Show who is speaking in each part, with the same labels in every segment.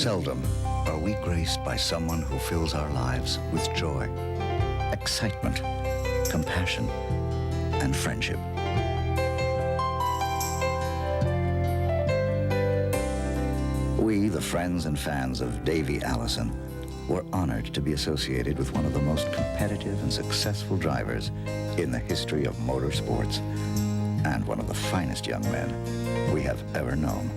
Speaker 1: Seldom are we graced by someone who fills our lives with joy, excitement, compassion, and friendship. We, the friends and fans of Davey Allison, were honored to be associated with one of the most competitive and successful drivers in the history of motorsports, and one of the finest young men we have ever known.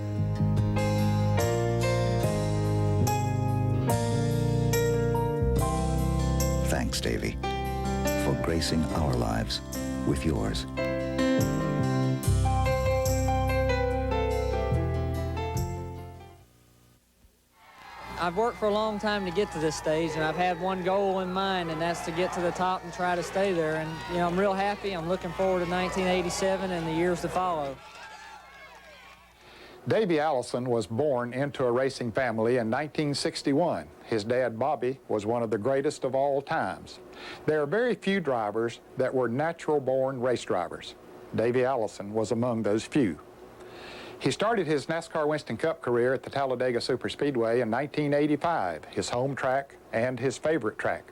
Speaker 1: Thanks, Davey, for gracing our lives with yours.
Speaker 2: I've worked for a long time to get to this stage, and I've had one goal in mind, and that's to get to the top and try to stay there. And, you know, I'm real happy. I'm looking forward to 1987 and the years to follow.
Speaker 3: Davey Allison was born into a racing family in 1961. His dad, Bobby, was one of the greatest of all times. There are very few drivers that were natural-born race drivers. Davey Allison was among those few. He started his NASCAR Winston Cup career at the Talladega Superspeedway in 1985, his home track and his favorite track.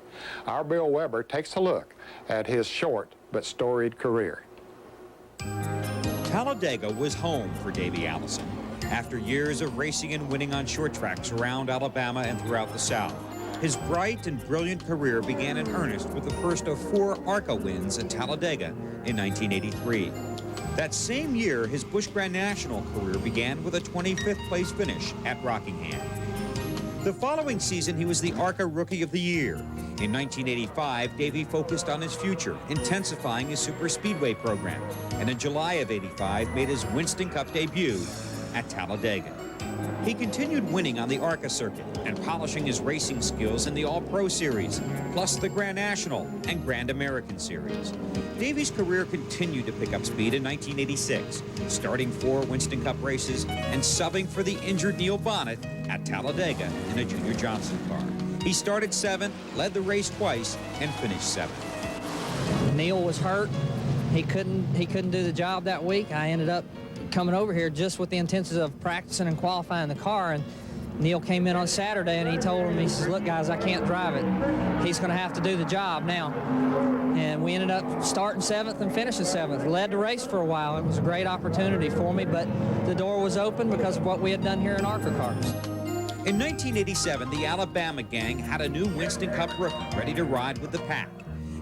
Speaker 3: Our Bill Weber takes a look at his short but storied career.
Speaker 4: Talladega was home for Davey Allison. After years of racing and winning on short tracks around Alabama and throughout the South, his bright and brilliant career began in earnest with the first of 4 ARCA wins at Talladega in 1983. That same year, his Busch Grand National career began with a 25th place finish at Rockingham. The following season, he was the ARCA Rookie of the Year. In 1985, Davey focused on his future, intensifying his superspeedway program, and in July of '85 made his Winston Cup debut at Talladega. He continued winning on the ARCA circuit and polishing his racing skills in the All-Pro Series, plus the Grand National and Grand American Series. Davey's career continued to pick up speed in 1986, starting 4 Winston Cup races and subbing for the injured Neil Bonnet at Talladega in a Junior Johnson car. He started 7th, led the race twice, and finished 7th.
Speaker 2: Neil was hurt. He couldn't do the job that week. I ended up coming over here just with the intentions of practicing and qualifying the car, and Neil came in on Saturday and he told him, he says, look guys, I can't drive it. He's going to have to do the job now. And we ended up starting 7th and finishing 7th. Led the race for a while. It was a great opportunity for me, but the door was open because of what we had done here in ARCA cars.
Speaker 4: In 1987, the Alabama gang had a new Winston Cup rookie ready to ride with the pack.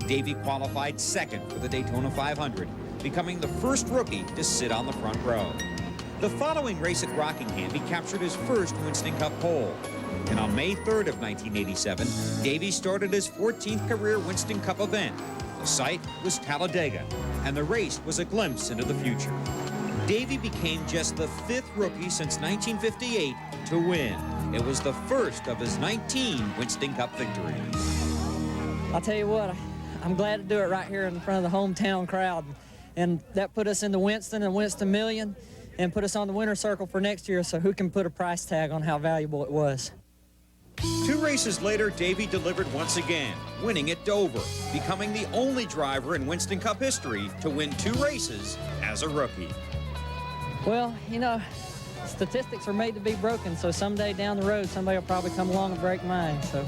Speaker 4: Davey qualified 2nd for the Daytona 500, becoming the first rookie to sit on the front row. The following race at Rockingham, he captured his first Winston Cup pole. And on May 3rd of 1987, Davey started his 14th career Winston Cup event. The site was Talladega, and the race was a glimpse into the future. Davey became just the 5th rookie since 1958 to win. It was the first of his 19 Winston Cup victories.
Speaker 2: I'll tell you what, I'm glad to do it right here in front of the hometown crowd. And that put us in the Winston and Winston Million and put us on the winner's circle for next year, so who can put a price tag on how valuable it was.
Speaker 4: 2 races later, Davey delivered once again, winning at Dover, becoming the only driver in Winston Cup history to win 2 races as a rookie.
Speaker 2: Well, you know, statistics are made to be broken, so someday down the road, somebody will probably come along and break mine, so.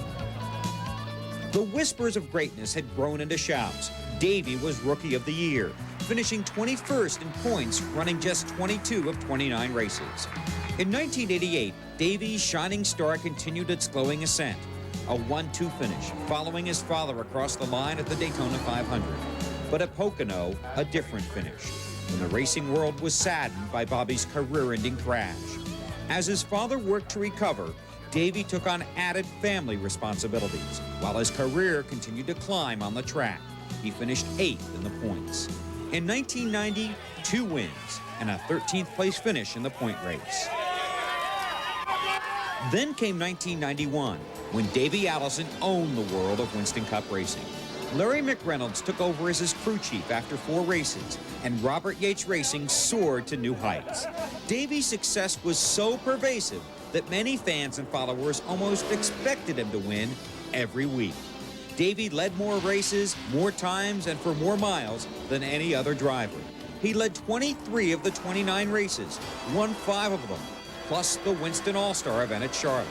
Speaker 4: The whispers of greatness had grown into shouts. Davey was Rookie of the Year, finishing 21st in points, running just 22 of 29 races. In 1988, Davey's shining star continued its glowing ascent, a 1-2 finish, following his father across the line at the Daytona 500. But at Pocono, a different finish, when the racing world was saddened by Bobby's career-ending crash. As his father worked to recover, Davey took on added family responsibilities, while his career continued to climb on the track. He finished 8th in the points. In 1990, 2 wins and a 13th place finish in the point race. Then came 1991, when Davey Allison owned the world of Winston Cup racing. Larry McReynolds took over as his crew chief after 4 races, and Robert Yates Racing soared to new heights. Davey's success was so pervasive that many fans and followers almost expected him to win every week. Davey led more races, more times, and for more miles than any other driver. He led 23 of the 29 races, won 5 of them, plus the Winston All-Star event at Charlotte.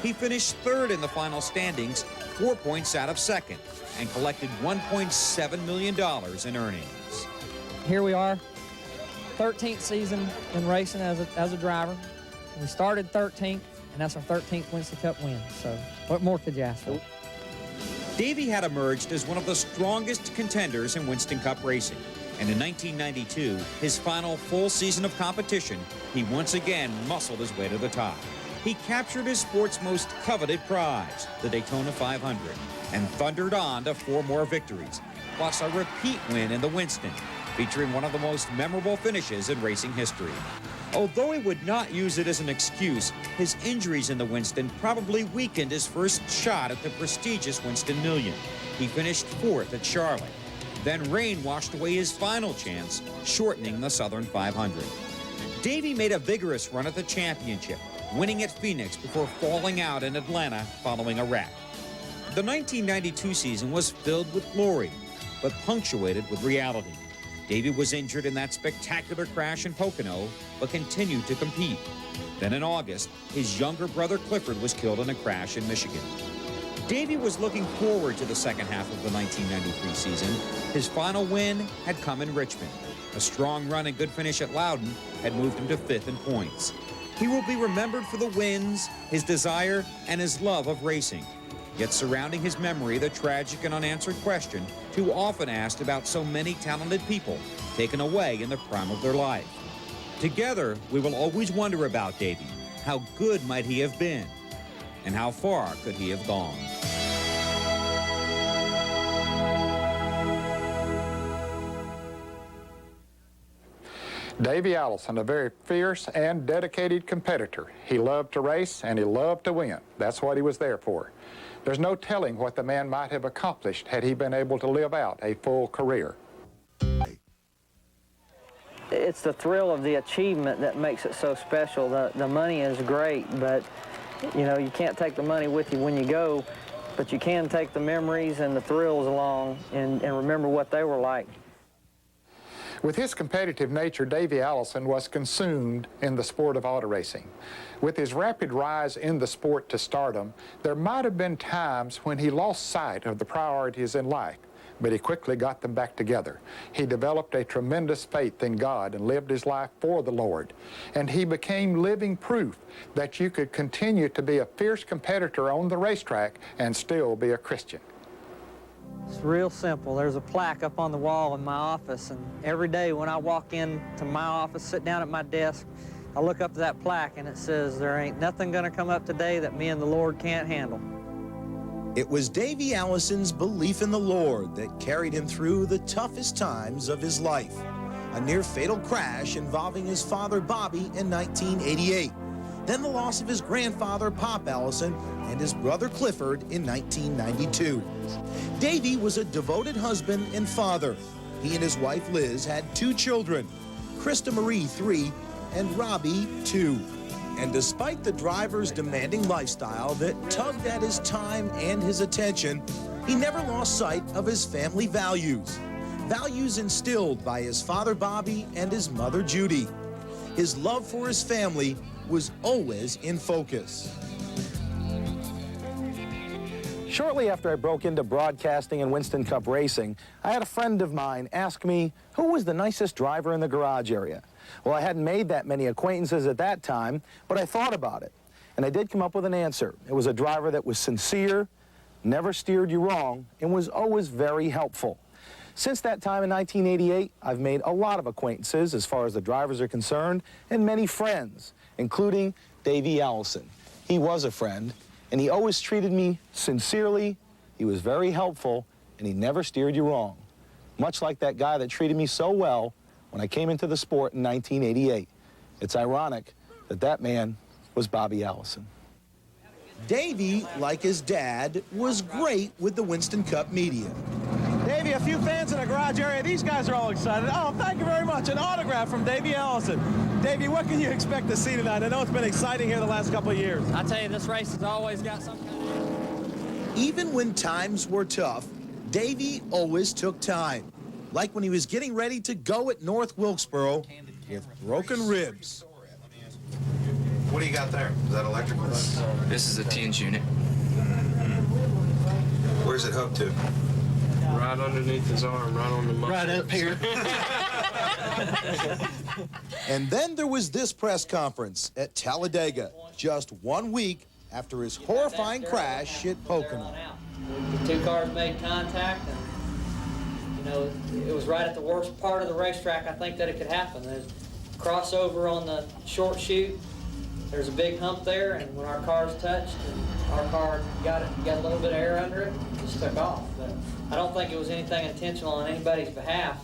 Speaker 4: He finished third in the final standings, 4 points out of second, and collected $1.7 million in earnings.
Speaker 2: Here we are, 13th season in racing as a driver. We started 13th, and that's our 13th Winston Cup win. So what more could you ask for?
Speaker 4: Davey had emerged as one of the strongest contenders in Winston Cup racing. And in 1992, his final full season of competition, he once again muscled his way to the top. He captured his sport's most coveted prize, the Daytona 500, and thundered on to 4 more victories, plus a repeat win in the Winston, featuring one of the most memorable finishes in racing history. Although he would not use it as an excuse, his injuries in the Winston probably weakened his first shot at the prestigious Winston Million. He finished 4th at Charlotte. Then rain washed away his final chance, shortening the Southern 500. Davey made a vigorous run at the championship, winning at Phoenix before falling out in Atlanta following a wreck. The 1992 season was filled with glory, but punctuated with reality. Davey was injured in that spectacular crash in Pocono, but continued to compete. Then in August, his younger brother Clifford was killed in a crash in Michigan. Davey was looking forward to the second half of the 1993 season. His final win had come in Richmond. A strong run and good finish at Loudon had moved him to 5th in points. He will be remembered for the wins, his desire, and his love of racing. Yet surrounding his memory, the tragic and unanswered question, too often asked about so many talented people taken away in the prime of their life. Together, we will always wonder about Davey. How good might he have been? And how far could he have gone?
Speaker 3: Davey Allison, a very fierce and dedicated competitor. He loved to race and he loved to win. That's what he was there for. There's no telling what the man might have accomplished had he been able to live out a full career.
Speaker 2: It's the thrill of the achievement that makes it so special. The money is great, but you know, you can't take the money with you when you go, but you can take the memories and the thrills along and remember what they were like.
Speaker 3: With his competitive nature, Davey Allison was consumed in the sport of auto racing. With his rapid rise in the sport to stardom, there might have been times when he lost sight of the priorities in life, but he quickly got them back together. He developed a tremendous faith in God and lived his life for the Lord. And he became living proof that you could continue to be a fierce competitor on the racetrack and still be a Christian.
Speaker 2: It's real simple. There's a plaque up on the wall in my office, and every day when I walk into my office, sit down at my desk, I look up to that plaque and it says, "There ain't nothing gonna come up today that me and the Lord can't handle."
Speaker 5: It was Davey Allison's belief in the Lord that carried him through the toughest times of his life. A near-fatal crash involving his father, Bobby, in 1988. Then the loss of his grandfather, Pop Allison, and his brother, Clifford, in 1992. Davey was a devoted husband and father. He and his wife, Liz, had 2 children, Krista Marie, 3, and Robbie, 2. And despite the driver's demanding lifestyle that tugged at his time and his attention, he never lost sight of his family values. Values instilled by his father, Bobby, and his mother, Judy. His love for his family was always in focus.
Speaker 6: Shortly after I broke into broadcasting and Winston Cup racing, I had a friend of mine ask me who was the nicest driver in the garage area. Well, I hadn't made that many acquaintances at that time, but I thought about it, and I did come up with an answer. It was a driver that was sincere, never steered you wrong, and was always very helpful. Since that time in 1988, I've made a lot of acquaintances as far as the drivers are concerned, and many friends, including Davey Allison. He was a friend, and he always treated me sincerely, he was very helpful, and he never steered you wrong. Much like that guy that treated me so well when I came into the sport in 1988. It's ironic that that man was Bobby Allison.
Speaker 5: Davey, like his dad, was great with the Winston Cup media.
Speaker 7: Davey, a few fans in the garage area. These guys are all excited. Oh, thank you very much. An autograph from Davey Allison. Davey, what can you expect to see tonight? I know it's been exciting here the last couple of years.
Speaker 2: I tell you, this race has always got some kind of...
Speaker 5: Even when times were tough, Davey always took time. Like when he was getting ready to go at North Wilkesboro with broken ribs. What do you got there? Is that electrical?
Speaker 8: This is a 10s unit.
Speaker 5: Where's it hooked to?
Speaker 8: Right underneath his arm, right on the muscle.
Speaker 2: Right up here.
Speaker 5: And then there was this press conference at Talladega, just 1 week after his horrifying crash at Pocono.
Speaker 2: The two cars made contact, and you know, it was right at the worst part of the racetrack I think that it could happen. There's crossover on the short chute. There's a big hump there, and when our cars touched, and our car got a little bit of air under it, it just took off. But I don't think it was anything intentional on anybody's behalf.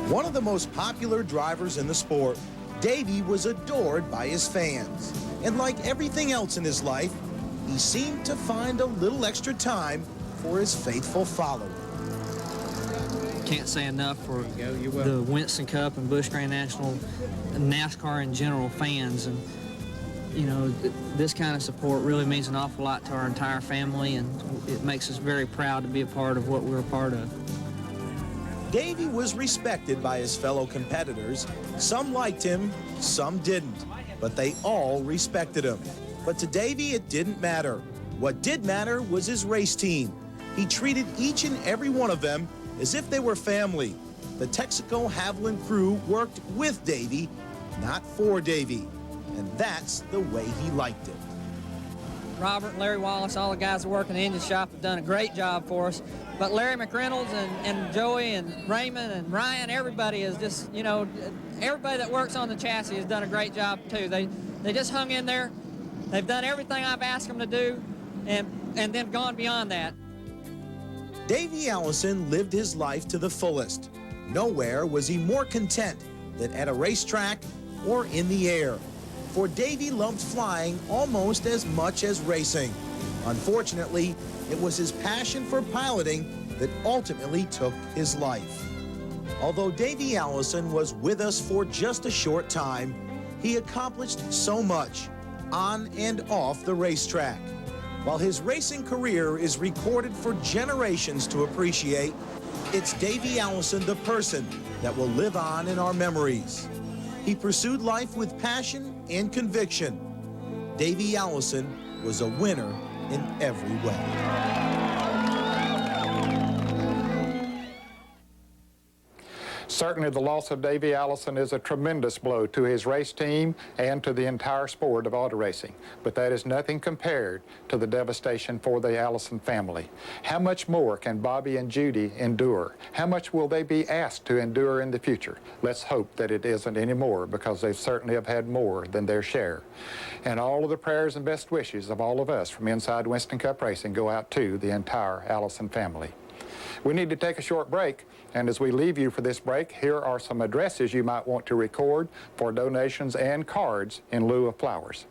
Speaker 5: One of the most popular drivers in the sport, Davey was adored by his fans. And like everything else in his life, he seemed to find a little extra time for his faithful followers.
Speaker 2: Can't say enough for the Winston Cup and Busch Grand National, NASCAR in general fans. And you know, this kind of support really means an awful lot to our entire family, and it makes us very proud to be a part of what we're a part of.
Speaker 5: Davey was respected by his fellow competitors. Some liked him, some didn't, but they all respected him. But to Davey, it didn't matter. What did matter was his race team. He treated each and every one of them as if they were family. The Texaco Haviland crew worked with Davey, not for Davey. And that's the way he liked it.
Speaker 2: Robert and Larry Wallace, all the guys that work in the engine shop have done a great job for us. But Larry McReynolds and Joey and Raymond and Ryan, everybody is just, you know, everybody that works on the chassis has done a great job too. They just hung in there. They've done everything I've asked them to do and then gone beyond that.
Speaker 5: Davey Allison lived his life to the fullest. Nowhere was he more content than at a racetrack or in the air. For Davey loved flying almost as much as racing. Unfortunately, it was his passion for piloting that ultimately took his life. Although Davey Allison was with us for just a short time, he accomplished so much on and off the racetrack. While his racing career is recorded for generations to appreciate, it's Davey Allison, the person, that will live on in our memories. He pursued life with passion and conviction. Davey Allison was a winner in every way.
Speaker 3: Certainly the loss of Davey Allison is a tremendous blow to his race team and to the entire sport of auto racing. But that is nothing compared to the devastation for the Allison family. How much more can Bobby and Judy endure? How much will they be asked to endure in the future? Let's hope that it isn't any more, because they certainly have had more than their share. And all of the prayers and best wishes of all of us from inside Winston Cup Racing go out to the entire Allison family. We need to take a short break, and as we leave you for this break, here are some addresses you might want to record for donations and cards in lieu of flowers.